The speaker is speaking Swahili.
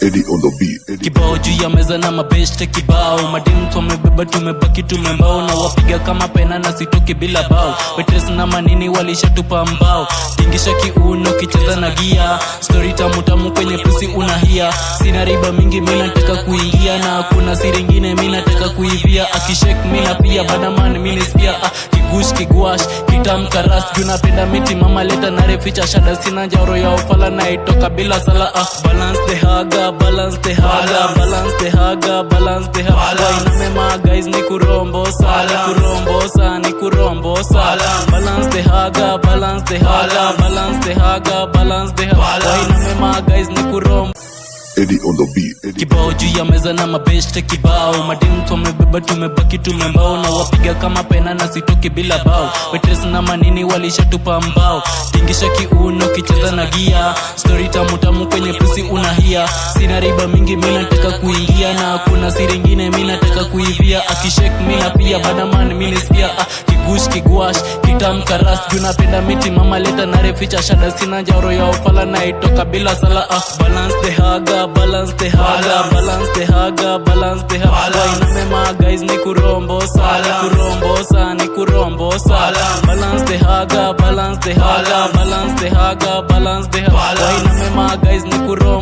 Eddie on the beat. Kibao juu ya meza na mabeshte kibao, mademu tumebeba tumebaki tumembao, na wapiga kama pena na sitoki bila bao. Wetres na manini walishatupa mbao, tingisha kiuno kicheza na gia, story tamu tamu kwenye pusi unahia. Sina riba mingi mina nataka kuingia, na kuna siri ingine mina nataka kuivia. Akishake mina pia badaman minispia, kigush kigwash kitamka ras. Junapenda miti mama leta na reficha shada, sina njaro ya ufala na itoka bila sala. Balance the haga, balance the haga, balance the haga, balance the haga. Wainamema guys ni kurombosa, ni kurombosa, ni kurombosa. Balance the haga, balance the haga, balance the haga, balance the haga. Wainamema guys ni kurombosa. Eddie on the beat. Kibao juu ya meza na mabeshte kibao, mademu tumebeba tumebaki tumembao, na wapiga kama pena na sitoki bila bao. Wetres na manini walishatupa mbao, tingisha kiuno kicheza na gia, story tamu tamu kwenye pusi unahia. Sina riba mingi mina nataka kuingia, na kuna siri ingine mina nataka kuivia. Akishake mina pia badaman minispia, kigush kigwash kitamka ras. Junapenda miti mama leta na reficha shada, sina njaro ya ufala na itoka bila sala. Balance the haga, balance the haga, balance the haga, balance the haga. Wainamema guys ni kurombosa, ni kurombosa, ni kurombosa. Balance the haga, balance the haga, balance the haga, balance the haga. Wainamema guys ni kurombosa.